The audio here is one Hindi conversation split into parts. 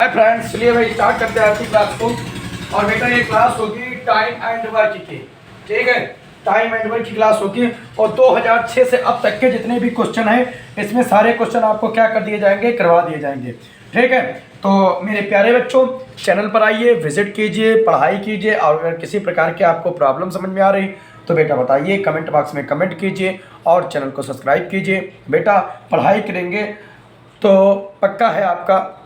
हाय फ्रेंड्स, चलिए भाई स्टार्ट करते हैं आज की क्लास को। और बेटा ये क्लास होगी टाइम एंड वर्क की, ठीक है। टाइम एंड वर्क की क्लास होगी और 2006 से अब तक के जितने भी क्वेश्चन हैं इसमें सारे क्वेश्चन आपको क्या कर दिए जाएंगे, करवा दिए जाएंगे, ठीक है। तो मेरे प्यारे बच्चों, चैनल पर आइए, विजिट कीजिए, पढ़ाई कीजिए। और अगर किसी प्रकार के आपको प्रॉब्लम समझ में आ रही तो बेटा बताइए, कमेंट बॉक्स में कमेंट कीजिए और चैनल को सब्सक्राइब कीजिए। बेटा पढ़ाई करेंगे तो पक्का है आपका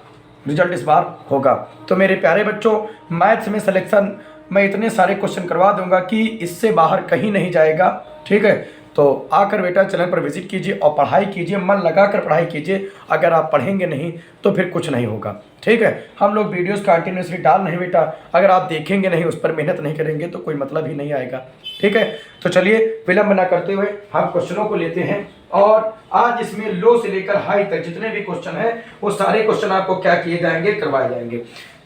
रिजल्ट इस बार होगा। तो मेरे प्यारे बच्चों, मैथ्स में सिलेक्शन मैं इतने सारे क्वेश्चन करवा दूंगा कि इससे बाहर कहीं नहीं जाएगा, ठीक है। तो आकर बेटा चैनल पर विजिट कीजिए और पढ़ाई कीजिए, मन लगाकर पढ़ाई कीजिए। अगर आप पढ़ेंगे नहीं तो फिर कुछ नहीं होगा, ठीक है। हम लोग वीडियोस कंटिन्यूसली डाल रहे हैं बेटा, अगर आप देखेंगे नहीं, उस पर मेहनत नहीं करेंगे तो कोई मतलब ही नहीं आएगा, ठीक है। तो चलिए विलंब न करते हुए हम क्वेश्चनों को लेते हैं। और आज इसमें लो से लेकर हाई तक जितने भी क्वेश्चन हैं वो सारे क्वेश्चन आपको क्या किए जाएंगे, करवाए जाएंगे।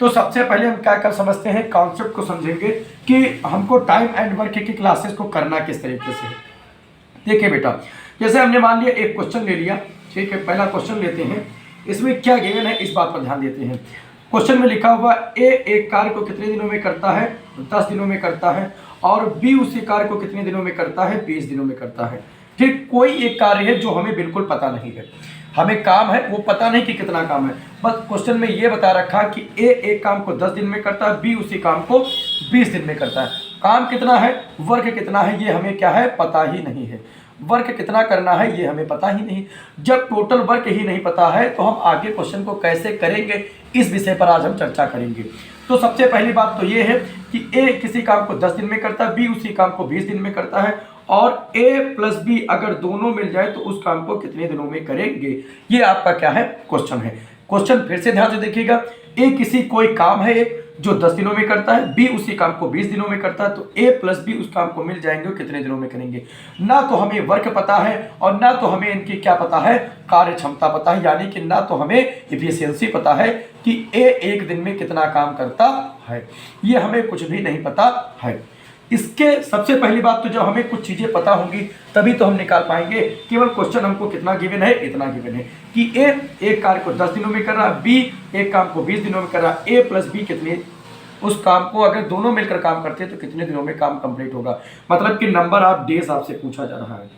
तो सबसे पहले हम क्या कर समझते हैं, कॉन्सेप्ट को समझेंगे कि हमको टाइम एंड वर्क की क्लासेस को करना किस तरीके से है। देखिए बेटा, जैसे हमने मान लिया एक क्वेश्चन ले लिया, ठीक है। पहला क्वेश्चन लेते हैं, इसमें क्या गिवन है इस बात पर ध्यान देते हैं। क्वेश्चन में लिखा हुआ ए एक कार्य को कितने दिनों में करता है, 10 दिनों में करता है। और बी उसी कार्य को कितने दिनों में करता है, 20 दिनों में करता है, ठीक। कोई एक कार्य है जो हमें बिल्कुल पता नहीं है, हमें काम है वो पता नहीं कि कितना काम है, बस क्वेश्चन में ये बता रखा कि ए एक काम को 10 दिन में करता है, बी उसी काम को 20 दिन में करता है। काम कितना है, वर्क कितना है, ये हमें क्या है, पता ही नहीं है। वर्क कितना करना है ये हमें पता ही नहीं। जब टोटल वर्क ही नहीं पता है तो हम आगे क्वेश्चन को कैसे करेंगे, इस विषय पर आज हम चर्चा करेंगे। तो सबसे पहली बात तो ये है कि ए किसी काम को 10 दिन में करता है, बी उसी काम को 20 दिन में करता है। और ए प्लस बी अगर दोनों मिल जाए तो उस काम को कितने दिनों में करेंगे, ये आपका क्या है, क्वेश्चन है। क्वेश्चन फिर से ध्यान से देखिएगा, ए किसी कोई काम है एक जो 10 दिनों में करता है, बी उसी काम को 20 दिनों में करता है। तो ए प्लस बी उस काम को मिल जाएंगे कितने दिनों में करेंगे। ना तो हमें वर्क पता है और ना तो हमें इनकी क्या पता है, कार्य क्षमता पता है, यानी कि ना तो हमें एफिशिएंसी पता है कि ए एक दिन में कितना काम करता है, ये हमें कुछ भी नहीं पता है। इसके सबसे पहली बात तो जब हमें कुछ चीज़ें पता होंगी तभी तो हम निकाल पाएंगे। केवल क्वेश्चन हमको कितना गिवन है, इतना गिवन है कि ए एक कार्य को 10 दिनों में कर रहा है, बी एक काम को 20 दिनों में कर रहा है। ए प्लस बी कितने, उस काम को अगर दोनों मिलकर काम करते हैं तो कितने दिनों में काम कंप्लीट होगा। मतलब कि नंबर ऑफ डेज आपसे पूछा जा रहा है,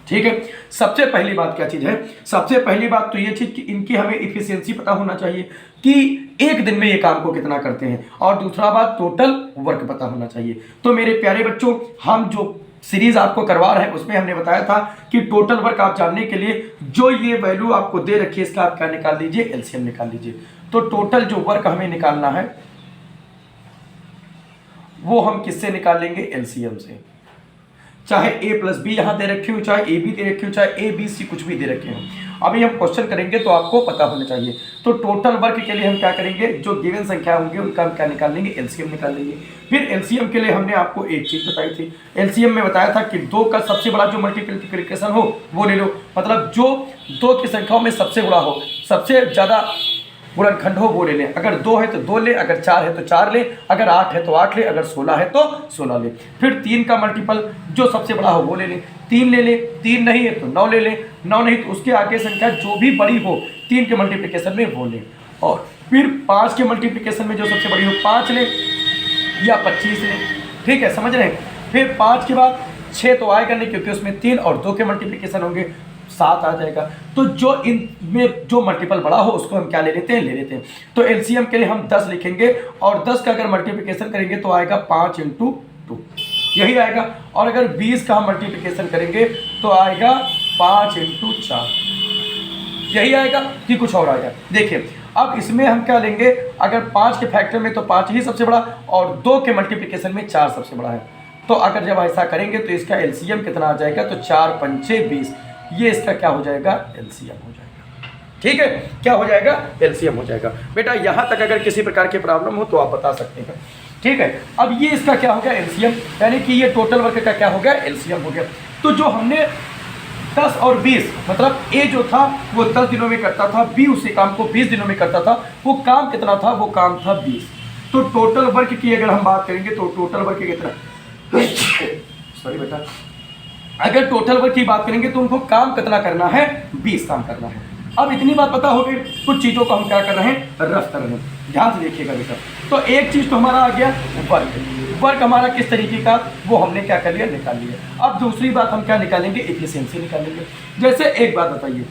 ठीक है। सबसे पहली बात क्या चीज है, सबसे पहली बात तो ये चीज कि इनकी हमें इफिशियंसी पता होना चाहिए कि एक दिन में ये काम को कितना करते हैं। और दूसरा बात टोटल वर्क पता होना चाहिए। तो मेरे प्यारे बच्चों, हम जो सीरीज आपको करवा रहे हैं उसमें हमने बताया था कि टोटल वर्क आप जानने के लिए जो ये वैल्यू आपको दे रखी है इसका आप क्या निकाल लीजिए, एलसीएम निकाल लीजिए। तो टोटल जो वर्क हमें निकालना है वो हम किससे निकाल लेंगे, एलसीएम से। चाहे ए प्लस बी यहां दे रखे हो, चाहे ए बी दे रखे हो, चाहे ए बी सी कुछ भी दे रखे हो। अभी हम क्वेश्चन करेंगे तो आपको पता होना चाहिए। तो टोटल वर्क के लिए हम क्या करेंगे, जो गिवन संख्या होंगे उनका हम क्या निकाल लेंगे, एलसीएम निकाल लेंगे। फिर एलसीएम के लिए हमने आपको एक चीज बताई थी, एलसीएम में बताया था कि 2 का सबसे बड़ा जो मल्टीप्लिकेशन हो वो ले लो। मतलब जो 2 की संख्याओं में सबसे बड़ा हो, सबसे ज्यादा गुणनखंड हो वो ले लें। अगर 2 है तो 2 ले, अगर 4 है तो 4 ले, अगर 8 है तो 8 ले, अगर 16 है तो 16 ले। फिर 3 का मल्टीपल जो सबसे बड़ा हो वो ले लें, 3 ले ले। 3 नहीं है तो 9 ले लें, 9 नहीं तो उसके आगे संख्या जो भी बड़ी हो 3 के मल्टीप्लिकेशन में वो लें। और फिर 5 के मल्टीप्लिकेशन में जो सबसे बड़ी हो 5 ले या 25 ले, ठीक है, समझ रहे हैं। फिर 5 के बाद 6 तो आएगा नहीं क्योंकि उसमें 3 और 2 के मल्टीप्लिकेशन होंगे, 7 आ जाएगा। तो जो इनमें जो मल्टीपल बड़ा हो उसको हम क्या ले लेते हैं, ले लेते हैं। तो एलसीएम के लिए हम 10 लिखेंगे और 10 का अगर मल्टीप्लिकेशन करेंगे तो आएगा 5 × 2, यही आएगा। और अगर 20 का हम मल्टीप्लिकेशन करेंगे तो आएगा 5 × 4, यही आएगा कि कुछ और आएगा। देखिए अब इसमें हम क्या लेंगे, अगर 5 के फैक्टर में तो 5 ही सबसे बड़ा और 2 के मल्टीप्लिकेशन में 4 सबसे बड़ा है। तो अगर जब ऐसा करेंगे तो इसका एलसीएम कितना आ जाएगा, तो 4 × 5 = 20, ये इसका क्या हो जाएगा, एलसीएम हो जाएगा, ठीक है। क्या हो जाएगा, एलसीएम हो जाएगा। बेटा यहां तक अगर किसी प्रकार की प्रॉब्लम हो तो आप बता सकते हैं, ठीक है। अब ये इसका क्या हो गया, एलसीएम, यानी कि ये टोटल वर्क का क्या हो गया, एलसीएम हो गया। तो जो हमने 10 और 20 मतलब ए जो था वो 10 दिनों में करता था, बी उसी काम को 20 दिनों में करता था। वो काम कितना था, वो काम था 20। तो टोटल वर्क की अगर हम बात करेंगे तो टोटल वर्क कितना सॉरी बेटा, अगर टोटल वर्क की बात करेंगे तो उनको काम कितना करना है, 20 काम करना है। अब इतनी बात पता हो गई, कुछ चीज़ों को हम क्या कर रहे हैं, रफ कर रहे हैं। ध्यान से देखिएगा बेटा, तो एक चीज़ तो हमारा आ गया वर्क हमारा किस तरीके का, वो हमने क्या कर लिया, निकाल लिया। अब दूसरी बात हम क्या निकालेंगे, एफिशिएंसी निकालेंगे। जैसे एक बात बताइए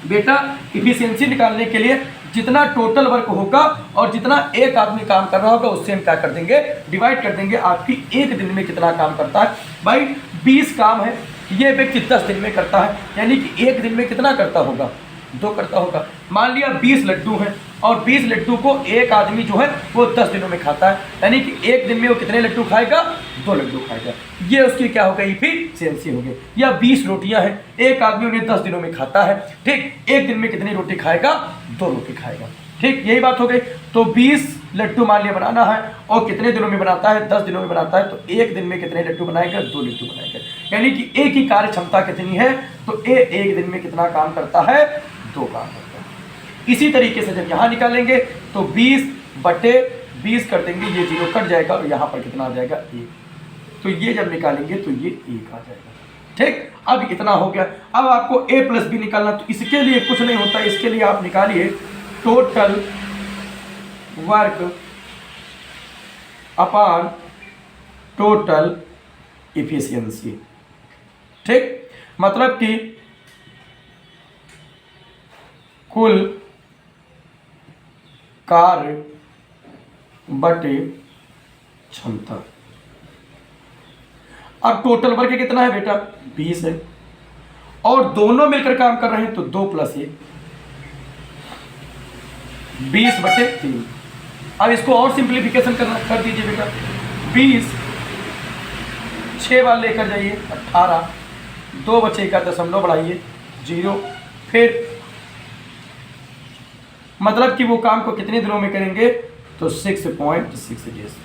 बेटा, एफिशिएंसी निकालने के लिए जितना टोटल वर्क होगा और जितना एक आदमी काम कर रहा होगा उससे हम क्या कर देंगे, डिवाइड कर देंगे। आपकी एक दिन में कितना काम करता है भाई, 20 काम है, ये व्यक्ति 10 दिन में करता है, यानी कि एक दिन में कितना करता होगा, 2 करता होगा। मान लिया 20 लड्डू हैं और 20 लड्डू को एक आदमी जो है वो 10 दिनों में खाता है, यानी कि एक दिन में वो कितने लड्डू खाएगा, 2 लड्डू खाएगा। ये उसकी क्या हो गई, एफिशिएंसी हो गई। या 20 रोटियां हैं, एक आदमी उन्हें 10 दिनों में खाता है, ठीक, एक दिन में कितनी रोटी खाएगा, 2 रोटी खाएगा, ठीक, यही बात हो गई। तो 20 लड्डू मान लिया बनाना है और कितने दिनों में बनाता है, 10 दिनों में बनाता है, तो एक दिन में कितने लड्डू बनाएगा, 2 लड्डू बनाएगा, यानी कि एक ही कार्य क्षमता कितनी है, तो एक दिन में कितना काम करता है, 2 काम करता है। इसी तरीके से जब यहाँ निकालेंगे तो 20/20 कर देंगे, ये 0 कट जाएगा और यहाँ पर कितना आ जाएगा, 1। तो ये जब निकालेंगे तो ये 1 आ जाएगा, ठीक। अब इतना हो गया। अब आपको a+b निकालना, तो इसके लिए कुछ नहीं होता, इसके लिए आप निकालिए total work upon total efficiency, ठीक। मतलब कि कुल कार्य बटे क्षमता। अब टोटल वर्क कितना है बेटा, 20 है, और दोनों मिलकर काम कर रहे हैं तो 2 + 1, 20/3। अब इसको और सिंप्लीफिकेशन कर दीजिए बेटा, 20 6 बार लेकर जाइए 18, 2 बचे का दशमलव बढ़ाइए 0, फिर मतलब कि वो काम को कितने दिनों में करेंगे, तो 6.6 डेज,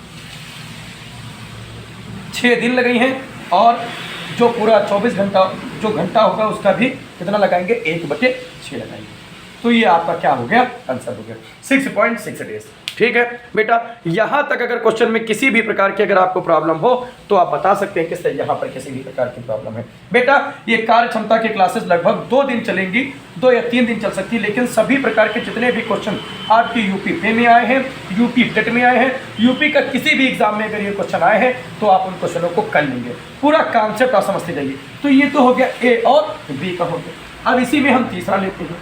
6 दिन लगाई हैं, और जो पूरा 24 घंटा जो घंटा होगा उसका भी कितना लगाएंगे, 1/6 लगाएंगे। तो ये आपका क्या हो गया, आंसर हो गया 6.6 डेज, ठीक है बेटा। यहाँ तक अगर क्वेश्चन में किसी भी प्रकार की अगर आपको प्रॉब्लम हो तो आप बता सकते हैं कि यहाँ पर किसी भी प्रकार की प्रॉब्लम है। बेटा ये कार्य क्षमता की क्लासेस लगभग 2 दिन चलेंगी, 2 या 3 दिन चल सकती है, लेकिन सभी प्रकार के जितने भी क्वेश्चन आपके यूपी पे में आए हैं, यूपी टेट में आए हैं, यूपी का किसी भी एग्जाम में अगर ये क्वेश्चन आए हैं तो आप उन क्वेश्चनों को कर लेंगे, पूरा कॉन्सेप्ट आप समझते जाइए। तो ये तो हो गया ए और बी का हो गया। अब इसी में हम तीसरा लेते हैं,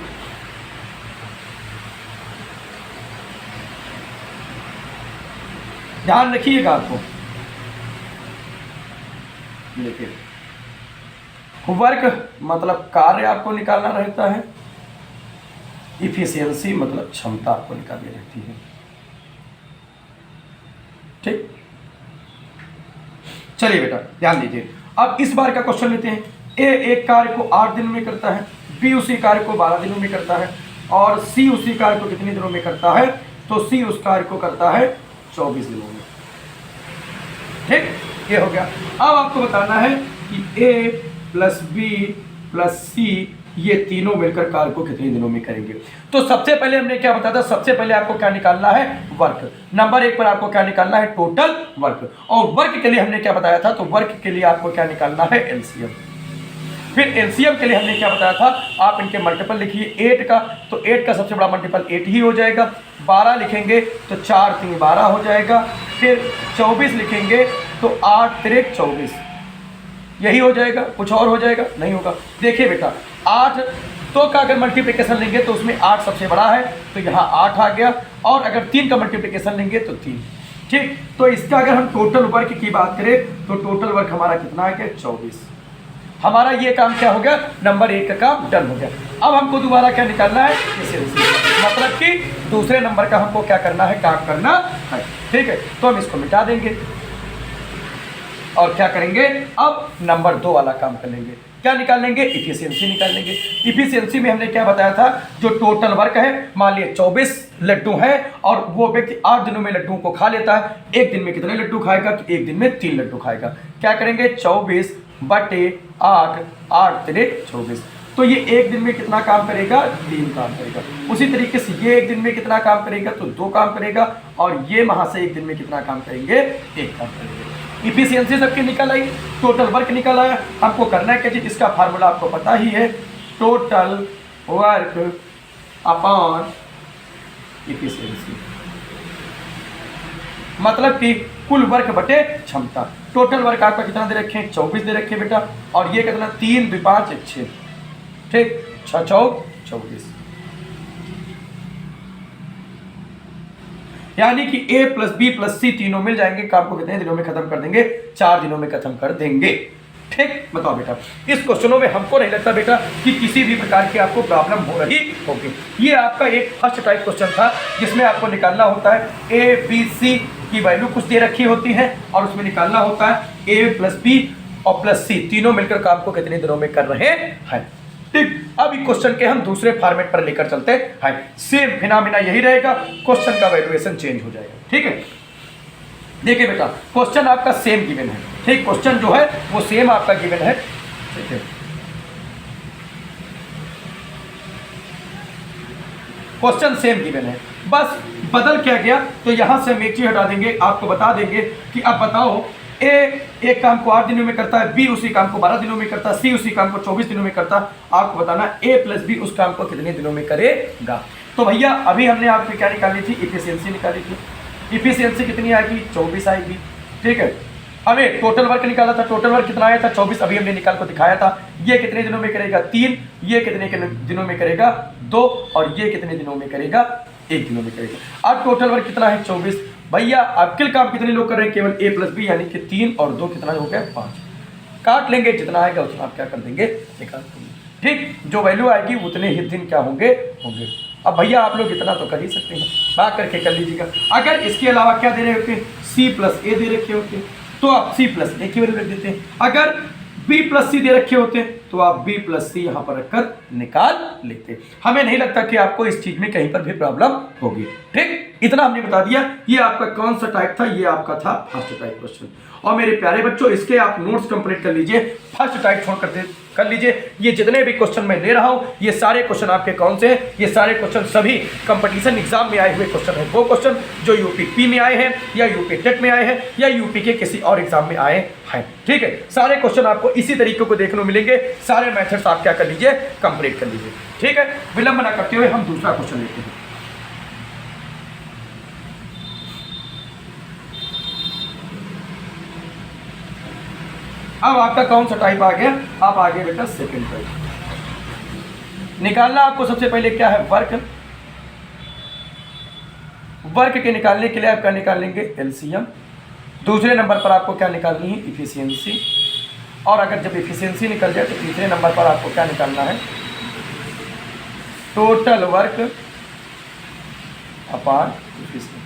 ध्यान रखिएगा आपको, देखिए वर्क मतलब कार्य आपको निकालना रहता है, इफिशियंसी मतलब क्षमता आपको निकालनी रहती है, ठीक। चलिए बेटा ध्यान दीजिए, अब इस बार का क्वेश्चन लेते हैं। ए एक कार्य को 8 दिन में करता है, बी उसी कार्य को 12 दिनों में करता है, और सी उसी कार्य को कितने दिनों में करता है, तो सी उस कार्य को करता है 24 दिनों में, ठीक, ये हो गया। अब आपको बताना है कि ए प्लस बी प्लस सी ये तीनों मिलकर कार्य को कितने दिनों में करेंगे। तो सबसे पहले हमने क्या बताया था, सबसे पहले आपको क्या निकालना है, वर्क। नंबर 1 पर आपको क्या निकालना है, टोटल वर्क। और वर्क के लिए हमने क्या बताया था, तो वर्क के लिए आपको क्या निकालना है, एलसीएम। फिर एलसीएम के लिए हमने क्या बताया था, आप इनके मल्टीपल लिखिए 8 का, तो 8 का सबसे बड़ा मल्टीपल 8 ही हो जाएगा। 12 लिखेंगे तो 4 × 3 = 12 हो जाएगा। फिर 24 लिखेंगे तो 8 × 3 = 24, यही हो जाएगा, कुछ और हो जाएगा नहीं होगा। देखिए बेटा 8 2 का अगर मल्टीप्लिकेशन लेंगे तो उसमें 8 सबसे बड़ा है, तो यहाँ 8 आ गया, और अगर 3 का मल्टीप्लिकेशन लेंगे तो 3, ठीक। तो इसका अगर हम टोटल वर्क की बात करें तो टोटल वर्क हमारा कितना है, 24। हमारा ये काम क्या हो गया, नंबर 1 का काम डन हो गया। अब हमको दोबारा क्या निकालना है, एफिशिएंसी, मतलब कि दूसरे नंबर का हमको क्या करना है, काम करना है, ठीक है। तो हम इसको मिटा देंगे और क्या करेंगे, अब नंबर 2 वाला काम कर लेंगे। क्या निकाल लेंगे, इफिशियंसी निकाल लेंगे। इफिशियंसी में हमने क्या बताया था, जो टोटल वर्क है, मान लिए 24 लड्डू है और वो व्यक्ति 8 दिनों में लड्डुओं को खा लेता है, एक दिन में कितने लड्डू खाएगा, तो एक दिन में 3 लड्डू खाएगा। क्या करेंगे, 24/8, 8 × 3 = 24। तो ये एक दिन में कितना काम करेगा, 3 काम करेगा। उसी तरीके से ये एक दिन में कितना काम करेगा, तो 2 काम करेगा, और ये वहां से एक दिन में कितना काम करेंगे, 1 काम करेंगे। इफिशियंसी सबकी निकल आई, टोटल वर्क निकल आया। हमको करना है कि जी इसका फार्मूला आपको पता ही है, टोटल वर्क अपॉन इफिशियंसी, मतलब कि कुल वर्क बटे क्षमता। टोटल वर्क आपका कितना दे रखे हैं, 24 दे रखे बेटा, और ये कितना 3 2 5 6, ठीक, 6 चौक 24, यानी कि A plus B plus C तीनों मिल जाएंगे। काम को कितने दिनों में खत्म कर देंगे, 4 दिनों में खत्म कर देंगे। ठीक, बताओ बेटा, इस क्वेश्चनों में हमको नहीं लगता बेटा कि किसी भी प्रकार की आपको प्रॉब्लम हो रही होगी। ये आपका एक फर्स्ट टाइप क्वेश्चन था जिसमें आपको निकालना होता है A B C की वैल्यू कुछ दे रखी होती है और उसमें निकालना होता है A प्लस B और प्लस C तीनों मिलकर काम को कितने दिनों में कर रहे हैं। ठीक, अब इस क्वेश्चन के हम दूसरे फॉर्मेट पर लेकर चलते हैं। सेम फिनोमेना यही रहेगा, क्वेश्चन का वैल्यूएशन चेंज हो जाएगा। ठीक है, देखिए बेटा, क्वेश्चन आपका सेम गिवन है। ठीक, क्वेश्चन जो है वो सेम आपका गिवन है। ठीक है, क्वेश्चन सेम गिवन है, बस बदल क्या गया, तो यहां से हम एक चीज हटा देंगे, आपको बता देंगे कि अब बताओ ए एक काम को 8 दिनों में करता है, बी उसी काम को 12 दिनों में करता है, सी उसी काम को 24 दिनों में करता है। आपको बताना ए प्लस बी उस काम को कितने दिनों में करेगा। तो भैया अभी हमने आपकी क्या निकाली थी, इफिशियंसी निकाली थी। इफिशियंसी कितनी आएगी, 24 आएगी। ठीक है, हमें टोटल वर्क निकाला था, टोटल वर्क कितना आया था, 24। अभी हमने निकाल को दिखाया था। ये कितने दिनों में करेगा, 3, ये कितने दिनों में करेगा, 2, और ये कितने दिनों में करेगा, 1 दिनों में करेगा। अब टोटल वर्क कितना है, 24। भैया अब किल काम कितने लोग कर रहे हैं, केवल A प्लस बी, यानी कि 3 और 2 कितना हो गया, 5। काट लेंगे, जितना आएगा उतना आप क्या कर देंगे, निकाल देंगे। ठीक, जो वैल्यू आएगी उतने ही दिन क्या होंगे। अब भैया आप लोग इतना तो कर ही सकते हैं, बात करके कर लीजिएगा। अगर इसके अलावा क्या दे रहे होते, C प्लस A दे रखे होते तो आप C प्लस A की वैल्यू रख देते हैं। अगर B प्लस C दे रखे होते तो आप B प्लस C यहाँ पर रखकर निकाल लेते। हमें नहीं लगता कि आपको इस चीज में कहीं पर भी प्रॉब्लम होगी। ठीक, इतना हमने बता दिया। ये आपका कौन सा टाइप था, ये आपका था फर्स्ट टाइप क्वेश्चन। और मेरे प्यारे बच्चों, इसके आप नोट्स कंप्लीट कर लीजिए, फर्स्ट टाइप छोड़ कर लीजिए। ये जितने भी क्वेश्चन मैं ले रहा हूँ, ये सारे क्वेश्चन आपके कौन से हैं, ये सारे क्वेश्चन सभी कंपटीशन एग्जाम में आए हुए क्वेश्चन हैं। वो क्वेश्चन जो यूपी में आए हैं, या यूपी टेट में आए हैं, या यूपी के किसी और एग्जाम में आए हैं। ठीक है, सारे क्वेश्चन आपको इसी तरीके को देखने को मिलेंगे। सारे मेथड्स आप क्या कर लीजिए, कंप्लीट कर लीजिए। ठीक है, विलंब न करते हुए हम दूसरा क्वेश्चन लेते हैं। अब आपका कौन सा टाइप आ गया, आप आगे बेटा सेकंड टाइप। निकालना आपको सबसे पहले क्या है, वर्क। वर्क के निकालने के लिए आप क्या निकालेंगे, एलसीएम। दूसरे नंबर पर आपको क्या निकालनी है, इफिशियंसी। और अगर जब इफिशियंसी निकल जाए तो तीसरे नंबर पर आपको क्या निकालना है, टोटल वर्क अपॉन इफिशियंसी।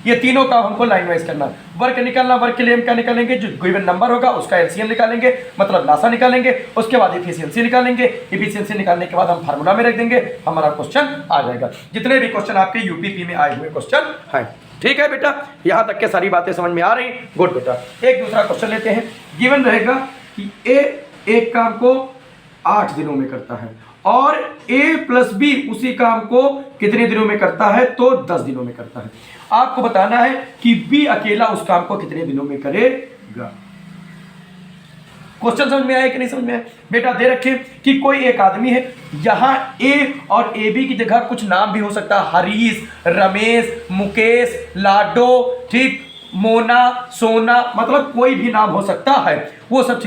ये तीनों का हमको लाइन वाइज करना। वर्क निकालना, वर्क के लिए हम क्या निकालेंगे, जो गिवन नंबर होगा उसका एलसीएम निकालेंगे, मतलब लासा निकालेंगे। उसके बाद इफिशियंसी निकालेंगे। इफिशियंसी निकालने के बाद हम फार्मूला में रख देंगे, हमारा क्वेश्चन आ जाएगा। जितने भी क्वेश्चन आपके यूपीपी में आए हुए क्वेश्चन हैं। ठीक है बेटा, यहाँ तक के सारी बातें समझ में आ रही, गुड बेटा। एक दूसरा क्वेश्चन लेते हैं। गिवन रहेगा कि ए एक काम को 8 दिनों में करता है और A प्लस बी उसी काम को कितने दिनों में करता है, तो 10 दिनों में करता है। आपको बताना है कि B अकेला उस काम को कितने दिनों में करेगा। क्वेश्चन समझ में आया कि नहीं समझ में आया बेटा? दे रखे कि कोई एक आदमी है, यहां A और AB की जगह कुछ नाम भी हो सकता है, हरीश, रमेश, मुकेश, लाडो, ठीक, मोना, सोना, मतलब कोई भी नाम हो सकता है। वो सब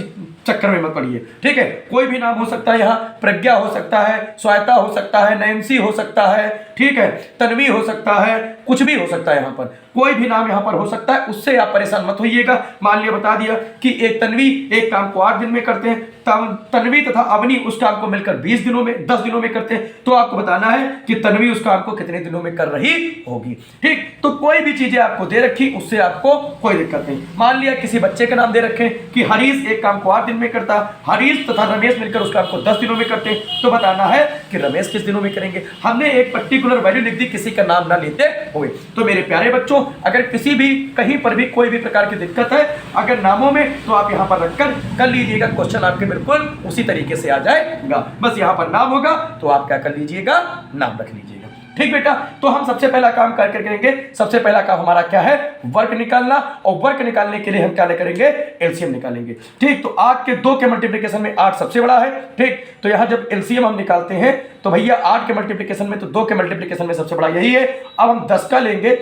चक्कर में मत पड़िए, ठीक है। कोई भी नाम हो सकता है, यहाँ प्रज्ञा हो सकता है, श्वेता हो सकता है, नैन्सी हो सकता है, ठीक है, तन्वी हो सकता है, कुछ भी हो सकता है। यहाँ पर कोई भी नाम यहाँ पर हो सकता है, उससे आप परेशान मत होइएगा। मान लिया बता दिया कि एक तन्वी एक काम को 8 दिन में करते हैं, तन्वी तथा अवनी उस काम को मिलकर 20 दिनों में 10 दिनों में करते हैं। तो आपको बताना है कि तन्वी उस काम को कितने दिनों में कर रही होगी, ठीक। तो कोई भी चीजें आपको दे रखी, उससे आपको कोई दिक्कत नहीं। मान लिया किसी बच्चे का नाम दे रखे कि हरीश एक काम को 8 दिन में करता, हरीश तथा रमेश मिलकर उस काम को 10 दिनों में करते हैं। तो बताना है कि रमेश किस दिनों में करेंगे। हमने एक पर्टिकुलर वैल्यू लिख दी, किसी का नाम ना लेते हुए। तो मेरे प्यारे बच्चों, अगर किसी भी कहीं पर भी कोई भी प्रकार की दिक्कत है अगर नामों में, तो आप यहाँ पर रखकर कर लीजिएगा। क्वेश्चन आपके बिल्कुल उसी तरीके से आ जाएगा। बस यहाँ पर नाम होगा तो आप क्या कर लीजिएगा, नाम रख लीजिएगा। ठीक बेटा, तो हम सबसे पहला काम करके करेंगे। सबसे पहला काम हमारा क्या है, वर्क निकालना, और वर्क निकालने के लिए हम क्या करेंगे, एलसीएम निकालेंगे। ठीक, तो 8 के 2 के मल्टीप्लिकेशन में 8 सबसे बड़ा है। ठीक, तो यहां जब एलसीएम हम निकालते हैं तो भैया 8 के मल्टीप्लिकेशन में तो 2 के मल्टीप्लिकेशन में सबसे बड़ा यही है। अब हम 10 का लेंगे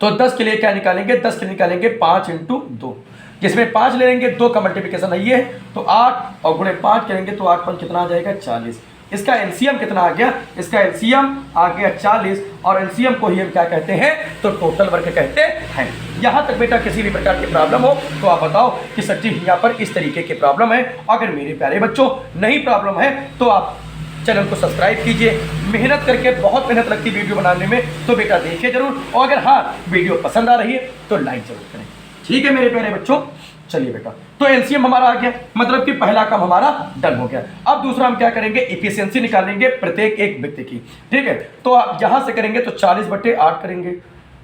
तो 10 के लिए क्या निकालेंगे, 10 के निकालेंगे 5 × 2, जिसमें 5 ले लेंगे, 2 का मल्टीप्लिकेशन है ये, तो 8 और गुणे 5 करेंगे तो 8 5 कितना आ जाएगा, 40। इसका एलसीएम कितना आ गया, इसका एलसीएम आ गया 40, और एलसीएम को ही हम क्या कहते हैं, तो टोटल वर्क कहते हैं। यहां तक बेटा किसी भी प्रकार की प्रॉब्लम हो तो आप बताओ कि सर जी यहाँ पर इस तरीके की प्रॉब्लम है। अगर मेरे प्यारे बच्चों नहीं प्रॉब्लम है तो आप चैनल को सब्सक्राइब कीजिए। मेहनत करके, बहुत मेहनत लगती है वीडियो बनाने में, तो बेटा देखिए जरूर, और अगर हाँ वीडियो पसंद आ रही है तो लाइक जरूर करें। ठीक है मेरे प्यारे बच्चों, चलिए बेटा, तो एलसीएम हमारा आ गया, मतलब कि पहला काम हमारा डन हो गया। अब दूसरा हम क्या करेंगे, इफिशियंसी निकालेंगे प्रत्येक एक व्यक्ति की। ठीक है, तो आप यहां से करेंगे तो 40/8 करेंगे,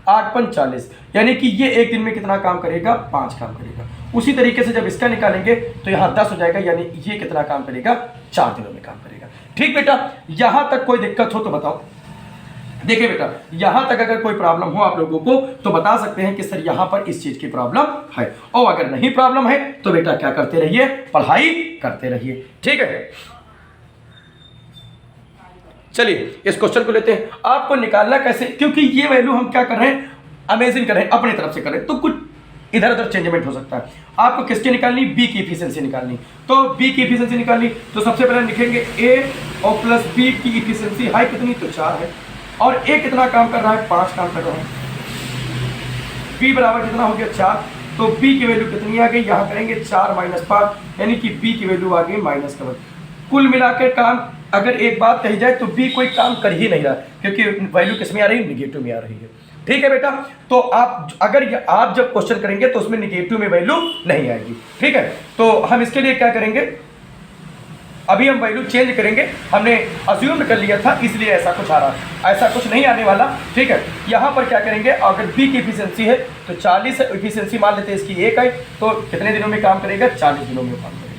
8 × 40, यानी कि ये एक दिन में कितना काम करेगा, 5 काम करेगा। उसी तरीके से जब इसका निकालेंगे तो यहाँ 10 हो जाएगा, यानी ये कितना काम करेगा, 4 दिनों में काम करेगा। ठीक बेटा, यहां तक कोई दिक्कत हो तो बताओ। देखिए बेटा, यहां तक अगर कोई प्रॉब्लम हो आप लोगों को तो बता सकते हैं कि सर यहां पर इस चीज की प्रॉब्लम है, और अगर नहीं प्रॉब्लम है तो बेटा क्या करते रहिए, पढ़ाई करते रहिए। ठीक है, चलिए इस क्वेश्चन को लेते हैं। आपको निकालना कैसे, क्योंकि ये वैल्यू हम क्या कर रहे हैं, अमेजिंग कर रहे हैं, अपनी तरफ से कर रहे हैं, तो कुछ इधर उधर चेंजमेंट हो सकता है। आपको किसकी निकालनी, बी की इफिशियंसी निकालनी। तो बी की इफिशियंसी निकालनी तो सबसे पहले लिखेंगे ए और प्लस बी की इफिशियंसी है कितनी, तो 4 है, और ए कितना काम कर रहा है, 5 काम कर रहा है। बी बराबर कितना हो गया, 4, तो बी की वैल्यू कितनी आ गई, यहाँ करेंगे 4 - 5, यानी कि बी की वैल्यू आ गई -1। कुल मिलाकर काम अगर एक बात कही जाए तो बी कोई काम कर ही नहीं रहा, क्योंकि वैल्यू किस में आ रही है, निगेटिव में आ रही है। ठीक है बेटा, तो आप आप जब क्वेश्चन करेंगे तो उसमें निगेटिव में वैल्यू नहीं आएगी। ठीक है, तो हम इसके लिए क्या करेंगे, अभी हम वैल्यू चेंज करेंगे, हमने अज्यूम कर लिया था इसलिए ऐसा कुछ आ रहा है, ऐसा कुछ नहीं आने वाला। ठीक है, यहाँ पर क्या करेंगे, अगर बी की इफिशियंसी है तो 40 है, इफिशियंसी मान लेते हैं इसकी 1 है, तो कितने दिनों में काम करेगा, 40 दिनों में काम करेगा।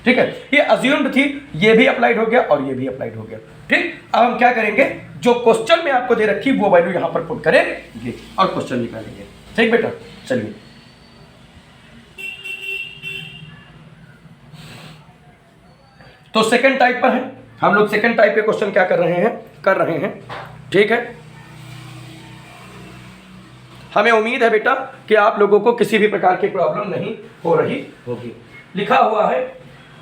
ठीक है, ये अज्यूम्ड थी, ये भी अप्लाइड हो गया और ये भी अप्लाइड हो गया। ठीक, अब हम क्या करेंगे, जो क्वेश्चन में आपको दे रखी वो वैल्यू यहाँ पर पुट करेंगे और क्वेश्चन निकालेंगे। ठीक बेटा, चलिए तो सेकंड टाइप पर है हम लोग। सेकंड टाइप के क्वेश्चन क्या कर रहे हैं। ठीक है, हमें उम्मीद है बेटा कि आप लोगों को किसी भी प्रकार की प्रॉब्लम नहीं हो रही होगी। लिखा हुआ है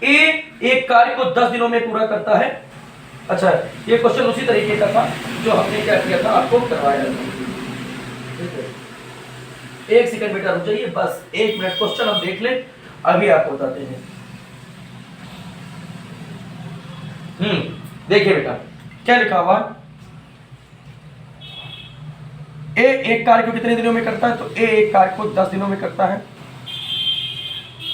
ए एक कार्य को 10 दिनों में पूरा करता है। अच्छा, ये क्वेश्चन उसी तरीके का था जो हमने क्या किया था, आपको करवाया था। एक सेकंड बेटा रुक जाइए, बस 1 मिनट, क्वेश्चन हम देख लें, अभी आपको बताते हैं। देखिए बेटा क्या लिखा हुआ, ए एक कार्य को कितने दिनों में करता है, तो ए एक कार्य को 10 दिनों में करता है,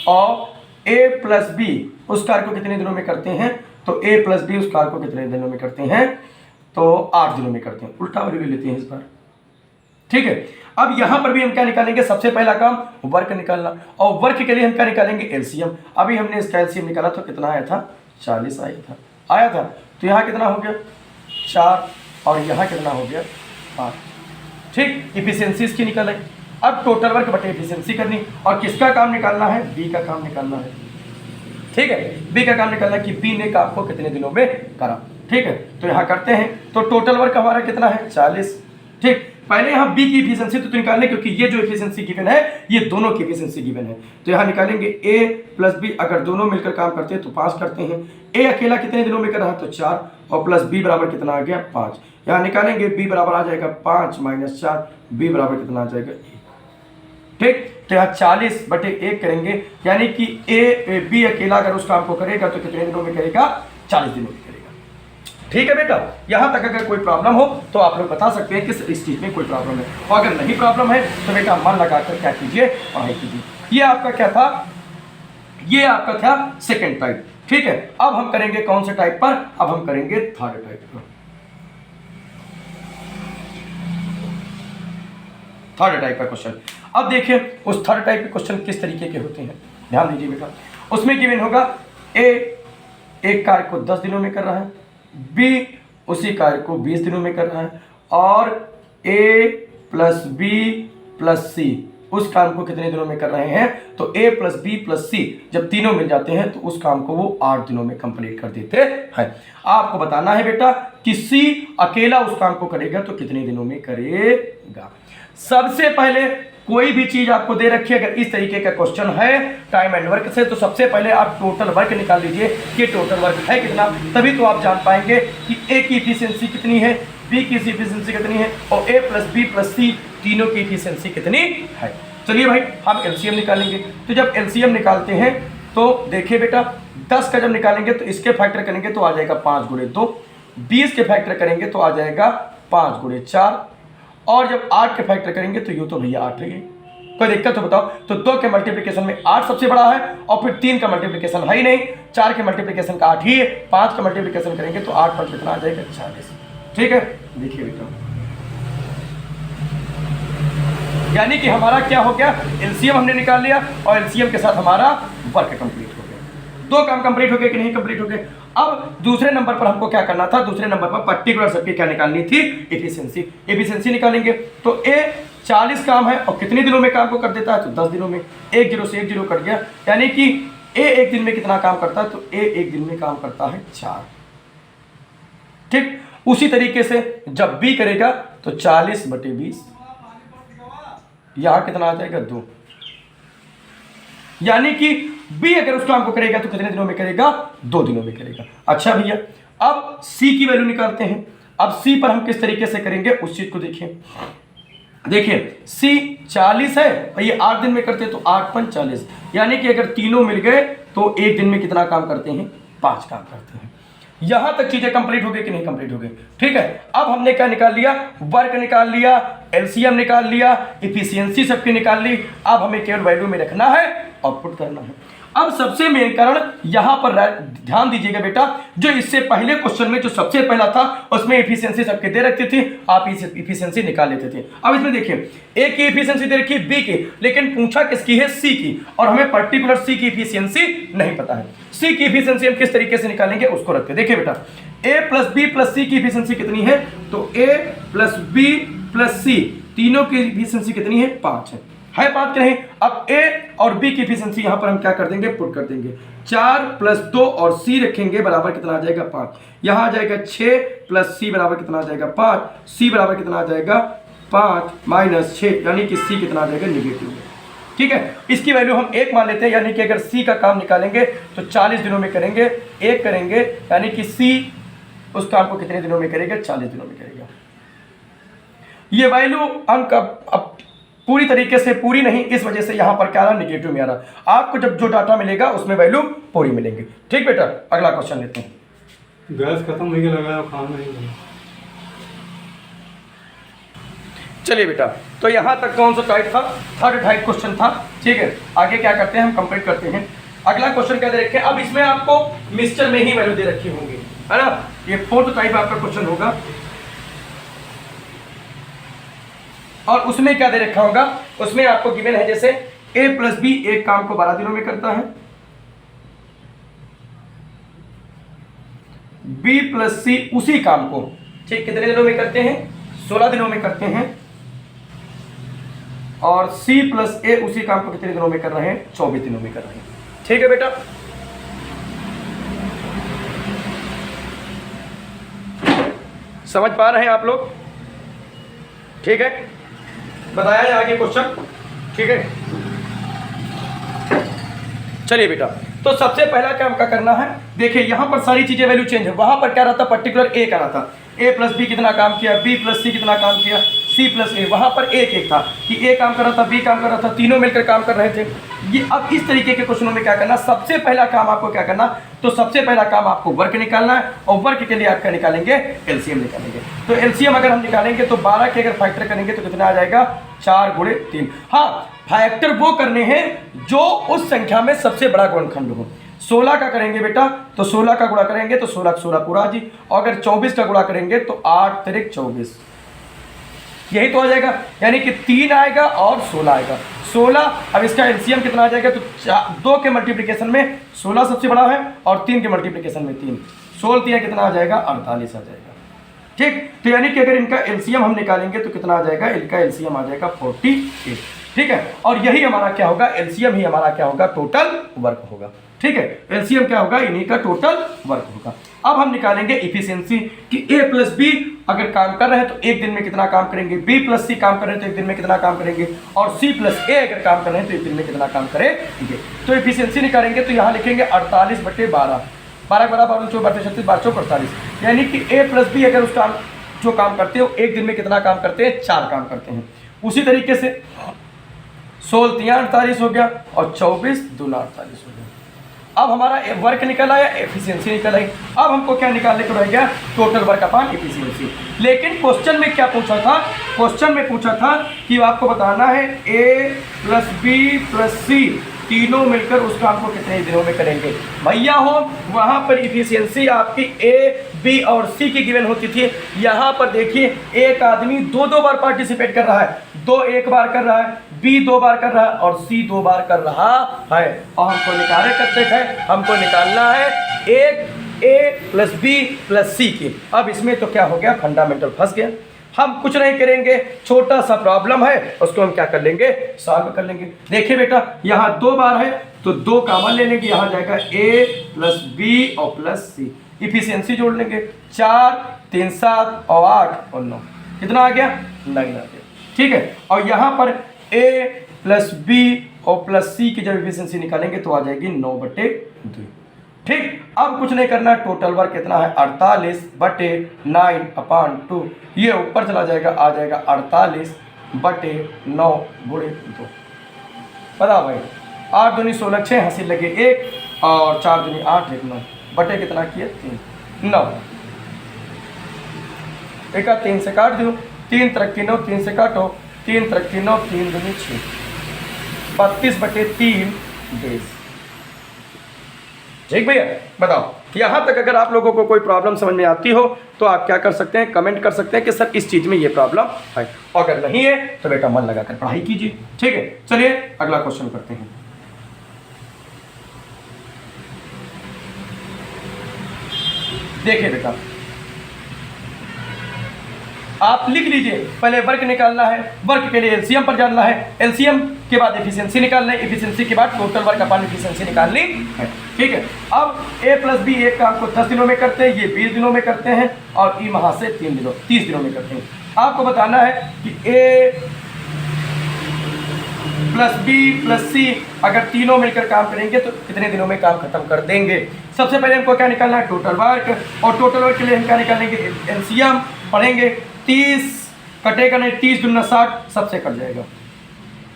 और ए प्लस बी उस कार्य को कितने दिनों में करते हैं, तो ए प्लस बी उस कार्य को कितने दिनों में करते हैं, तो 8 दिनों में करते हैं। उल्टा वैल्यू लेते हैं इस बार। ठीक है, अब यहां पर भी हम क्या निकालेंगे, सबसे पहला काम वर्क निकालना, और वर्क के लिए हम क्या निकालेंगे, एलसीएम। अभी हमने इसका एलसीएम निकाला तो कितना आया था, 40 आया था, तो यहाँ कितना हो गया, 4, और यहाँ कितना हो गया, 5। ठीक, इफिशियंसी इसकी निकल आई। अब टोटल वर्क बटे एफिशिएंसी करनी, और किसका काम निकालना है, बी का काम निकालना है। ठीक है, बी का काम निकालना कि बी ने काम को कितने दिनों में करा। ठीक है, तो यहाँ करते हैं, तो टोटल वर्क हमारा कितना है, 40। ठीक, पहले यहाँ बी की एफिशिएंसी तो निकालने, क्योंकि ये जो एफिशिएंसी गिवन है ये दोनों की एफिशिएंसी गिवन है, तो यहाँ निकालेंगे ए प्लस बी, अगर दोनों मिलकर काम करते हैं तो 5 करते हैं। ए अकेला कितने दिनों में कर रहा है, तो 4, और प्लस बी बराबर कितना आ गया, 5। यहाँ निकालेंगे बी बराबर आ जाएगा 5 - 4, बी बराबर कितना आ जाएगा, 1। ठीक, तो यहाँ 40/1 करेंगे, यानी कि ए बी अकेला अगर उस काम को करेगा तो कितने दिनों में करेगा, 40 दिनों में करेगा। ठीक है बेटा, यहाँ तक अगर कोई प्रॉब्लम हो तो आप लोग बता सकते हैं कि इस चीज़ में कोई प्रॉब्लम है, और अगर नहीं प्रॉब्लम है तो बेटा मन लगाकर क्या कीजिए, पढ़ाई कीजिए। ये आपका क्या था, ये आपका था सेकेंड टाइप। ठीक है, अब हम करेंगे कौन से टाइप पर, अब हम करेंगे थर्ड टाइप पर। थर्ड टाइप का क्वेश्चन, अब देखिए उस थर्ड टाइप के क्वेश्चन किस तरीके के होते हैं, ध्यान दीजिए बेटा। उसमें गिवन होगा ए एक कार्य को 10 दिनों में कर रहा है, बी उसी कार्य को 20 दिनों में करना है, और A plus B plus C उस काम को कितने दिनों में कर रहे हैं, तो A plus B plus C जब तीनों मिल जाते हैं तो उस काम को वो 8 दिनों में कंप्लीट कर देते हैं। आपको बताना है बेटा कि C अकेला उस काम को करेगा तो कितने दिनों में करेगा। सबसे पहले कोई भी चीज आपको दे रखी है, अगर इस तरीके का क्वेश्चन है टाइम एंड वर्क से, तो सबसे पहले आप टोटल वर्क निकाल लीजिए कि टोटल वर्क है कितना, तभी तो आप जान पाएंगे कि A की इफिशियंसी कितनी है, B की इफिशियंसी कितनी है, और A plus B plus C तीनों की इफिशियंसी कितनी है। चलिए भाई हम एलसीएम निकालेंगे। तो जब एलसीएम निकालते हैं तो देखिए बेटा 10 का जब निकालेंगे तो इसके फैक्टर करेंगे तो आ जाएगा 5 गुणे 2, 20 के फैक्टर करेंगे तो आ जाएगा 5 गुणे 4, और जब 8 के फैक्टर करेंगे तो यूँ तो भैया 8 है। कोई दिक्कत तो बताओ। तो 2 के मल्टीप्लिकेशन में 8 सबसे बड़ा है, और फिर 3 का मल्टीप्लिकेशन है ही नहीं, 4 के मल्टीप्लिकेशन का 8 ही है, 5 का मल्टीप्लिकेशन करेंगे तो 8 पर कितना आ जाएगा 40। ठीक है, देखिए बेटा यानी कि हमारा क्या हो गया, एलसीएम हमने निकाल लिया और एलसीएम के साथ हमारा वर्क कंप्लीट हो गया। 2 काम कंप्लीट हो गए कि नहीं कंप्लीट हो गए। अब दूसरे नंबर पर हमको क्या करना था, दूसरे नंबर पर पर्टिकुलर सबकी क्या निकालनी थी, एफिशिएंसी। एफिशिएंसी निकालेंगे तो ए 40 काम है और कितने दिनों में काम को कर देता है, तो 10 दिनों में। 1 0 से 1 0 कट गया, यानी कि ए एक दिन में कितना काम करता है, तो ए एक दिन में काम करता है 4। ठीक, उसी तरीके से जब बी करेगा तो 40/20, यहां कितना आ जाएगा 2, यानी कि बी अगर उस काम को करेगा तो कितने दिनों में करेगा, 2 दिनों में करेगा। अच्छा भैया अब सी की वैल्यू निकालते हैं। अब सी पर हम किस तरीके से करेंगे उस चीज को देखिए। देखिए सी 40 है और ये 8 दिन में करते हैं तो 8 × 40, यानी कि अगर तीनों मिल गए तो एक दिन में कितना काम करते हैं, 5 काम करते हैं। यहां तक चीजें कंप्लीट हो गई कि नहीं कंप्लीट हो गई। ठीक है, अब हमने क्या निकाल लिया, वर्क निकाल लिया, एलसीएम निकाल लिया, इफिशियंसी सबकी निकाल ली। अब हमें केवल वैल्यू में रखना है, आउटपुट करना है। अब सबसे मेन कारण यहां पर ध्यान दीजिएगा बेटा, जो इससे पहले क्वेश्चन में जो सबसे पहला था उसमें इफिशियंसी सबके दे रखती थी, आप इस इफिशियंसी निकाल लेते थे। अब इसमें देखिए ए की इफिशियंसी दे रखी है, बी की, लेकिन पूछा किसकी है, सी की, और हमें पर्टिकुलर सी की इफिशियंसी नहीं पता है। सी की इफिशियंसी हम किस तरीके से निकालेंगे उसको रखते हैं। देखिए बेटा ए प्लस बी प्लस सी की इफिशियंसी कितनी है, तो ए प्लस बी प्लस सी तीनों की इफिशियंसी कितनी है, 5 है 5 के नहीं। अब ए और बी की इफिशियंसी यहां पर हम क्या कर देंगे, पुट कर देंगे। 4 + 2 और सी रखेंगे बराबर कितना आ जाएगा, 5। यहां आ जाएगा 6 + सी बराबर कितना आ जाएगा, 5। सी बराबर कितना आ जाएगा, 5 - 6, यानी कि सी कितना आ जाएगा, नेगेटिव। ठीक है, इसकी वैल्यू हम 1 मान लेते हैं, यानी कि अगर सी का काम निकालेंगे तो 40 दिनों में करेंगे, 1 करेंगे, यानी कि सी उस काम को कितने दिनों में करेगा, 40 दिनों में करेगा। ये वैल्यू अंक अब पूरी तरीके से पूरी नहीं, इस वजह से यहां पर क्या रहा, नेगेटिव में आ रहा। आपको जब जो डाटा मिलेगा उसमें वैल्यू पूरी मिलेंगी। ठीक बेटा, अगला क्वेश्चन लेते हैं। गैस खत्म हो गया, लगा खाना नहीं बना। चलिए बेटा, तो यहां तक कौन सा टाइप था, थर्ड टाइप क्वेश्चन था। ठीक है, आगे क्या करते हैं हम कंप्लीट करते हैं। अगला क्वेश्चन क्या दे रखे हैं, अब इसमें आपको मिक्सचर में ही वैल्यू दे रखी होंगी, है ना। ये फोर्थ टाइप आपका क्वेश्चन होगा, और उसमें क्या दे रखा होगा, उसमें आपको गिवन है जैसे a + b एक काम को 12 दिनों में करता है, b + c उसी काम को ठीक कितने दिनों में करते हैं, 16 दिनों में करते हैं, और c + a उसी काम को कितने दिनों में कर रहे हैं, 24 दिनों में कर रहे हैं। ठीक है बेटा, समझ पा रहे हैं आप लोग। ठीक है, बताया जाए आगे क्वेश्चन। ठीक है, चलिए बेटा, तो सबसे पहला काम क्या करना है, देखिए यहां पर सारी चीजें वैल्यू चेंज है। वहां पर क्या रहा था, पर्टिकुलर ए का रहा था, a + b कितना काम किया, b + c कितना काम किया, c + a, वहां पर एक था कि a काम कर रहा था, b काम कर रहा था, तीनों मिलकर काम कर रहे थे। ये अब इस तरीके के क्वेश्चनों में क्या करना, सबसे पहला काम आपको क्या करना, तो सबसे पहला काम आपको वर्क निकालना है, और वर्क के लिए आप क्या निकालेंगे, एलसीएम निकालेंगे। तो एलसीएम अगर हम निकालेंगे तो 12 के अगर फैक्टर करेंगे तो कितना आ जाएगा, 4 × 3। हाँ, फैक्टर वो करने हैं जो उस संख्या में सबसे बड़ा गुणनखंड हो। 16 का करेंगे बेटा तो 16 का गुणा करेंगे तो 16 16 पूरा जी, और अगर 24 का गुणा करेंगे तो 8 × 3 = 24, यही तो आ जाएगा, यानी कि 3 आएगा और 16 आएगा। 16, अब इसका एलसीएम कितना आ जाएगा, तो 2 के मल्टीप्लिकेशन में 16 सबसे बड़ा है और 3 के मल्टीप्लिकेशन में 3, 16 3 कितना आ जाएगा, 48 आ जाएगा। ठीक। तो यानी कि अगर इनका एलसीएम हम निकालेंगे तो कितना आ जाएगा, इनका एलसीएम आ जाएगा 48, ठीक है। और यही हमारा क्या होगा, एलसीएम ही हमारा क्या होगा, टोटल वर्क होगा, ठीक है। एलसीएम क्या होगा, इन्हीं का टोटल वर्क होगा। अब हम निकालेंगे इफिशियंसी कि ए प्लस बी अगर काम कर रहे हैं तो एक दिन में कितना काम करेंगे, बी प्लस सी काम कर रहे हैं तो एक दिन में कितना काम करेंगे, और सी प्लस ए अगर काम कर रहे हैं तो एक दिन में कितना काम करेंगे। तो इफिशियंसी निकालेंगे तो यहाँ लिखेंगे 48/12, 12 यानी कि ए प्लस बी अगर उस काम जो काम करते हो एक दिन में कितना काम करते हैं, 4 काम करते हैं। उसी तरीके से 16 3 48 हो गया और 24 2 48 हो गया। अब हमारा वर्क निकल आया, एफिशिएंसी निकल आई। अब हमको क्या निकालने को रह गया, टोटल वर्क अपॉन एफिशिएंसी। लेकिन क्वेश्चन में क्या पूछा था, क्वेश्चन में पूछा था कि आपको बताना है ए प्लस बी प्लस सी तीनों मिलकर उस काम को कितने दिनों में करेंगे। भैया हो वहाँ पर इफिशियंसी आपकी ए बी और सी की गिवन होती थी, यहाँ पर देखिए एक आदमी 2 बार पार्टिसिपेट कर रहा है, दो एक बार कर रहा है, बी 2 बार कर रहा है और सी 2 बार कर रहा है। और हमको निकाले करते हैं, हमको निकालना है एक ए प्लस बी प्लस सी की। अब इसमें तो क्या हो गया, फंडामेंटल फंस गया। हम कुछ नहीं करेंगे, छोटा सा प्रॉब्लम है उसको हम क्या कर लेंगे, सॉल्व कर लेंगे। देखिए बेटा यहाँ 2 बार है तो 2 कॉमन ले लेंगे, यहाँ जाएगा ए प्लस बी और प्लस सी। इफिशियंसी जोड़ लेंगे 4 3 7 और 8 और 9, कितना आ गया, 9 आ गया, ठीक है। और यहाँ पर ए प्लस बी और प्लस सी की जब इफिशियंसी निकालेंगे तो आ जाएगी 9/2, ठीक। अब कुछ नहीं करना, टोटल वर्क कितना है 48/9/2, ये ऊपर चला जाएगा, आ जाएगा 48/9 गुणे 2। बता भाई 8 दूनी 16, 6 हंसी लगे 1 और 4 दूनी 8 1 9 बटे कितना किया 3 9, एक 3 से काट दो, 3 3 9, 3 से काटो, 3 3 9, 3 दूनी 6, 32/3 डेज, ठीक भैया। बताओ यहाँ तक अगर आप लोगों को कोई प्रॉब्लम समझ में आती हो तो आप क्या कर सकते हैं, कमेंट कर सकते हैं कि सर इस चीज़ में ये प्रॉब्लम है, और अगर नहीं है तो बेटा मन लगाकर पढ़ाई कीजिए, ठीक है। चलिए अगला क्वेश्चन करते हैं। देखिए बेटा आप लिख लीजिए, पहले वर्क निकालना है, वर्क के लिए एलसीएम पर जानना है, एलसीएम के बाद एफिशिएंसी निकालना है, एफिशिएंसी के बाद टोटल वर्क अपॉन एफिशिएंसी निकालनी है, ठीक है। अब ए प्लस बी एक काम को 10 दिनों में करते हैं, ये 20 दिनों में करते हैं, और ई वहाँ से 30 दिनों में करते हैं। आपको बताना है कि ए प्लस बी प्लस सी अगर तीनों मिलकर काम करेंगे तो कितने दिनों में काम खत्म कर देंगे। सबसे पहले हमको क्या निकालना है, टोटल वर्क, और टोटल वर्क के लिए हम क्या निकालेंगे, एलसीएम पढ़ेंगे। 30 कटेगा नहीं, 30 दूना 60, सबसे कट जाएगा।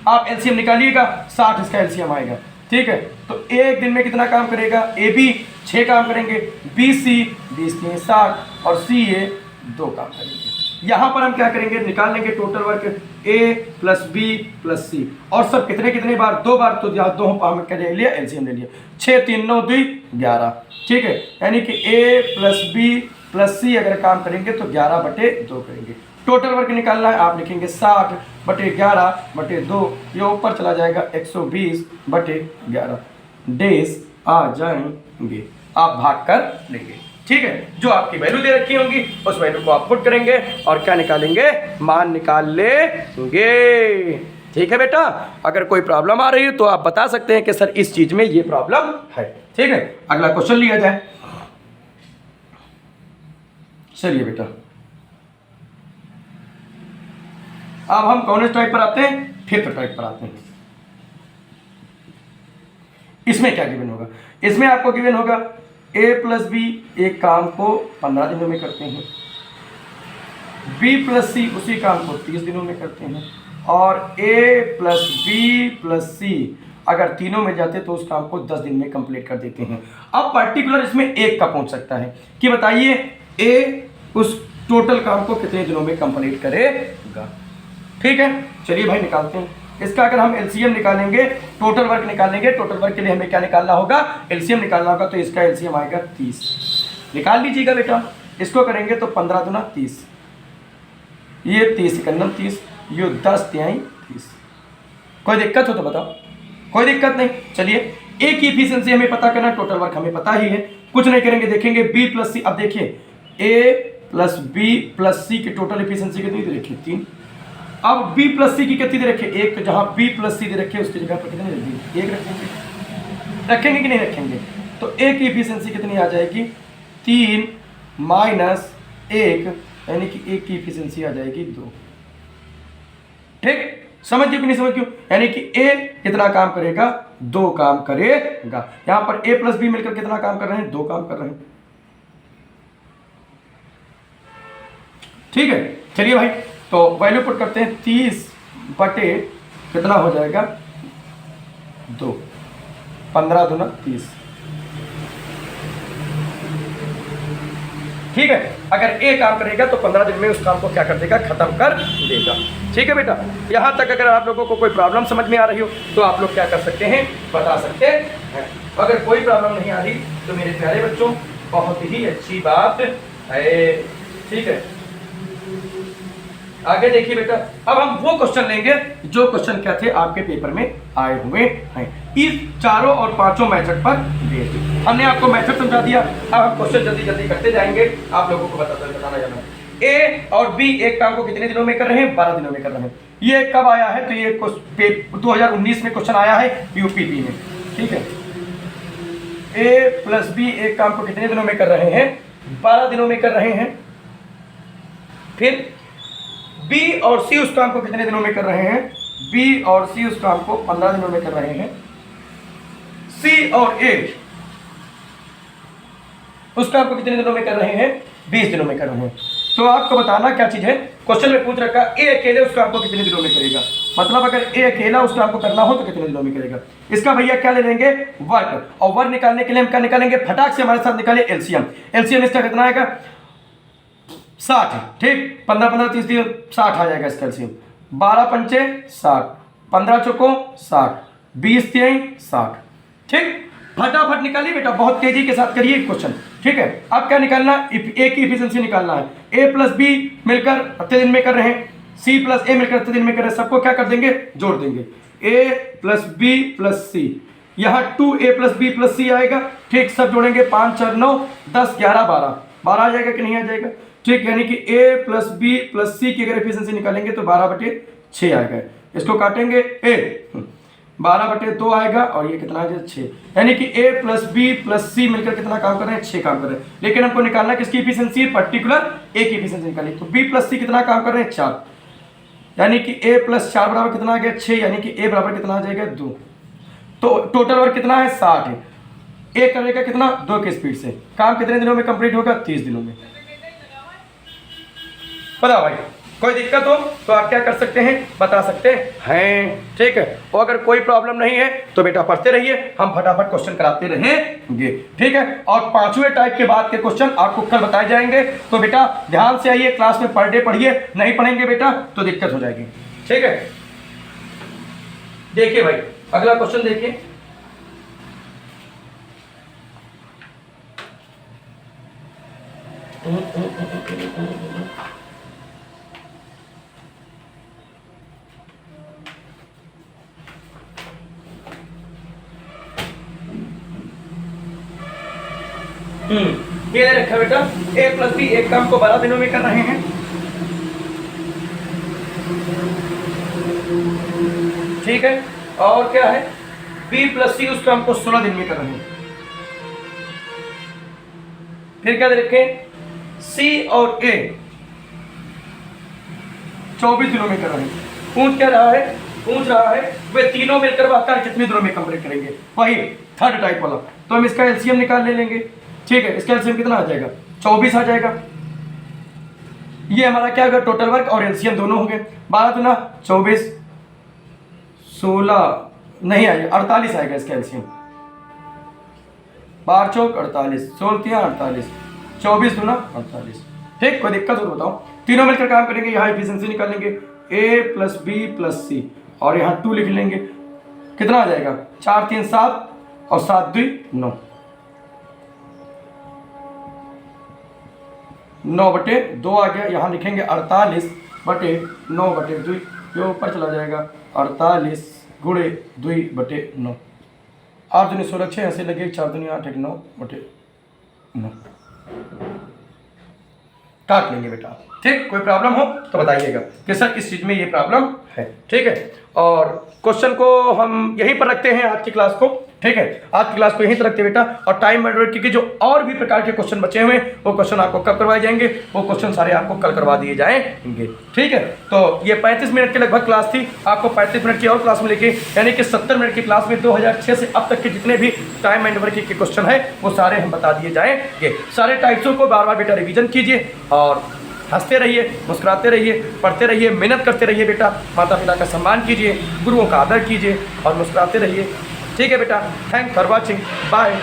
आप एलसीएम निकालिएगा, 60 इसका एलसीएम आएगा, ठीक है। तो एक दिन में कितना काम करेगा, ए बी 6 काम करेंगे, बी सी 20 3 60 और सी ए 2 काम करेंगे। यहाँ पर हम क्या करेंगे, निकाल लेंगे टोटल वर्क ए प्लस बी प्लस सी, और सब कितने कितने बार, 2 बार, तो यहाँ 2 हम क्या ले लिया, एलसीएम ले लिया, 6 3 9 2 11, ठीक है। यानी कि ए प्लस बी प्लस सी अगर काम करेंगे तो 11/2 करेंगे। टोटल वर्क निकालना है, आप लिखेंगे 60/11/2, ये ऊपर चला जाएगा 120/11 डेज आ जाएंगे, आप भाग कर लेंगे, ठीक है। जो आपकी वैल्यू दे रखी होंगी उस वैल्यू को आप पुट करेंगे और क्या निकालेंगे, मान निकाल लेंगे, ठीक है बेटा। अगर कोई प्रॉब्लम आ रही है तो आप बता सकते हैं कि सर इस चीज में ये प्रॉब्लम है, ठीक है। अगला क्वेश्चन लिया जाए। चलिए बेटा अब हम कौन से टाइप पर आते हैं, 5th टाइप पर आते हैं। इसमें क्या गिवन होगा, इसमें आपको गिवन होगा ए प्लस बी एक काम को 15 दिनों में करते हैं, बी प्लस सी उसी काम को 30 दिनों में करते हैं, और ए प्लस बी प्लस सी अगर तीनों में जाते तो उस काम को 10 दिन में कंप्लीट कर देते हैं। अब पर्टिकुलर इसमें एक का पूछ सकता है कि बताइए ए उस टोटल काम को कितने दिनों में कंप्लीट करेगा, ठीक है। चलिए भाई निकालते हैं इसका। अगर हम एलसीएम निकालेंगे, टोटल वर्क निकालेंगे, टोटल वर्क के लिए हमें क्या निकालना होगा, एलसीएम निकालना होगा, तो इसका एलसीएम आएगा 30, निकाल लीजिएगा बेटा। इसको करेंगे तो 15 दूना 30, ये 30 एकन्नम 30, ये 10 तिहाई 30। कोई दिक्कत हो तो बताओ, कोई दिक्कत नहीं। चलिए एक ही एफिशिएंसी हमें पता करना, टोटल वर्क हमें पता ही है, कुछ नहीं करेंगे, देखेंगे बी प्लस सी। अब देखिए ए प्लस बी प्लस सी की टोटल एफिशिएंसी कितनी दे रखी है 3। अब बी प्लस सी की कितनी दे रखी है 1, तो जहाँ बी प्लस सी दे रखी है उसकी जगह पर कितनी रखेंगे 1 रखेंगे कि नहीं रखेंगे। तो ए की एफिशिएंसी कितनी आ जाएगी 3 माइनस 1, यानी कि ए की एफिशिएंसी आ जाएगी 2। ठीक, समझ क्यों कि नहीं समझ क्यों, यानी कि ए कितना काम करेगा 2 काम करेगा। यहां पर ए प्लस बी मिलकर कितना काम कर रहे हैं 2 काम कर रहे हैं। ठीक है, चलिए भाई, तो वैल्यू पुट करते हैं 30 बटे कितना हो जाएगा 2, 15 दूना 30। ठीक है, अगर ए काम करेगा तो 15 दिन में उस काम को क्या कर देगा खत्म कर देगा। ठीक है बेटा, यहाँ तक अगर आप लोगों को कोई प्रॉब्लम समझ में आ रही हो तो आप लोग क्या कर सकते हैं बता सकते हैं। अगर कोई प्रॉब्लम नहीं आ रही तो मेरे प्यारे बच्चों बहुत ही अच्छी बात है। ठीक है, आगे देखिए बेटा, अब हम वो क्वेश्चन लेंगे जो क्वेश्चन क्या थे आपके पेपर में आए हुए हैं। इस चारों और पांचों मेथड पर बेस्ड हमने आपको मेथड समझा दिया। अब हम क्वेश्चन जल्दी जल्दी करते जाएंगे, आप लोगों को बताना जाना। ए और बी एक काम को कितने दिनों में कर रहे हैं 12 दिनों में कर रहे हैं। ये कब आया है तो ये 2019 में क्वेश्चन आया है यूपीपी में। ठीक है, ए प्लस बी एक काम को कितने दिनों में कर रहे हैं 12 दिनों में कर रहे हैं। फिर बी और सी उस काम को कितने दिनों में कर रहे हैं बी और सी उस काम को 15 दिनों में कर रहे हैं। सी और ए उस काम को कितने दिनों में कर रहे हैं 20 दिनों में कर रहे हैं। तो आपको बताना क्या चीज है, क्वेश्चन में पूछ रखा ए अकेले उस काम को कितने दिनों में करेगा, मतलब अगर ए अकेला उस काम को करना हो तो कितने दिनों में करेगा। इसका भैया क्या ले लेंगे वर्क, और वर्क निकालने के लिए हम क्या निकालेंगे फटाक से हमारे साथ निकाले एलसीएम। एलसीएम इसका कितना आएगा 60। ठीक, 15 15 30 60 आ जाएगा इसका एलसीएम। 12 पंचे 60, 15 चौको 60, 20 3 60। ठीक, फटाफट निकालिए बेटा, बहुत तेजी के साथ करिए क्वेश्चन। ठीक है, अब क्या निकालना ए की एफिशिएंसी निकालना है। ए प्लस बी मिलकर कितने दिन में कर रहे हैं, सी प्लस ए मिलकर कितने दिन में कर रहे हैं, सबको क्या कर देंगे जोड़ देंगे। ए प्लस बी प्लस सी, यहाँ 2a प्लस बी प्लस सी आएगा। ठीक, सब जोड़ेंगे 5 4 9 10 11 12 12 आ जाएगा कि नहीं आ जाएगा। ठीक, यानी कि a प्लस बी प्लस सी की अगर एफिशिएंसी निकालेंगे तो 12/6 आएगा। इसको काटेंगे a 12/2 आएगा और ये कितना आ गया 6, यानी कि a प्लस बी प्लस सी मिलकर कितना काम कर रहे हैं 6 काम कर रहे हैं। लेकिन हमको निकालना किसकी एफिशिएंसी पर्टिकुलर a की एफिशिएंसी निकाली। तो b प्लस सी कितना काम कर रहे हैं 4, यानी कि a प्लस 4 बराबर कितना आ गया 6, यानी कि a बराबर कितना आ जाएगा 2। तो टोटल वर्क कितना है 60 है। a करेगा कितना 2 की स्पीड से। काम कितने दिनों में कंप्लीट होगा 30 दिनों में। बताओ भाई, कोई दिक्कत हो तो आप क्या कर सकते हैं बता सकते हैं। ठीक है, और अगर कोई प्रॉब्लम नहीं है तो बेटा पढ़ते रहिए, हम फटाफट क्वेश्चन कराते रहेंगे। ठीक है, और 5वें टाइप के बाद के क्वेश्चन आपको कल बताए जाएंगे। तो बेटा ध्यान से आइए, क्लास में पर डे पढ़िए, नहीं पढ़ेंगे बेटा तो दिक्कत हो जाएगी। ठीक है, देखिए भाई अगला क्वेश्चन देखिए। ये ले रखा बेटा, a प्लस बी एक काम को 12 दिनों में कर रहे हैं। ठीक है, और क्या है b प्लस सी उस काम को 16 दिन में कर रहे हैं। फिर क्या दे रखे c और a 24 दिनों में कर रहे हैं। पूछ रहा है वे तीनों मिलकर वाकई कितने दिनों में कंप्लीट करेंगे, वही थर्ड टाइप वाला। तो हम इसका एलसीएम निकाल ले लेंगे। ठीक है, इसका एलसीएम कितना आ जाएगा 24 आ जाएगा। ये हमारा क्या होगा टोटल वर्क और एलसीएम दोनों हो गए। 12 दूना 24, 16 नहीं आएगा 48 आएगा इसका एलसीएम। 12 चौक 48, 16 48, 24 दूना 48। ठीक, कोई दिक्कत हो तो बताओ। तीनों मिलकर काम करेंगे, यहाँ एफिशिएंसी निकालेंगे a प्लस बी प्लस सी, और यहाँ 2 लिख लेंगे। कितना आ जाएगा 4 3 7 और 7 2 9, 9/2 आ गया। यहाँ लिखेंगे 48/9/2, ये ऊपर चला जाएगा 48 गुणे 2/9। 8 दूनी 16 6 ऐसे लगे 4 दूनी 8 1 9/9। काट लेंगे बेटा। ठीक, कोई प्रॉब्लम हो तो बताइएगा कि सर इस चीज़ में ये प्रॉब्लम है। ठीक है, और क्वेश्चन को हम यहीं पर रखते हैं आज की क्लास को। ठीक है, आज की क्लास को यहीं पर रखते हैं बेटा। और टाइम मैनेजमेंट के जो और भी प्रकार के क्वेश्चन बचे हुए हैं वो क्वेश्चन आपको कब करवाए जाएंगे, वो क्वेश्चन सारे आपको कल करवा दिए जाएंगे। ठीक है, तो ये 35 मिनट के लगभग क्लास थी, आपको 35 मिनट की और क्लास मिलेगी, यानी कि 70 मिनट की क्लास में 2006 से अब तक के जितने भी टाइम मैनेजमेंट के क्वेश्चन है वो सारे हम बता दिए जाएंगे। सारे टाइप्सों को बार बार बेटा रिविजन कीजिए और हंसते रहिए, मुस्कुराते रहिए, पढ़ते रहिए, मेहनत करते रहिए बेटा। माता पिता का सम्मान कीजिए, गुरुओं का आदर कीजिए और मुस्कुराते रहिए। ठीक है बेटा, थैंक्स फॉर वॉचिंग, बाय।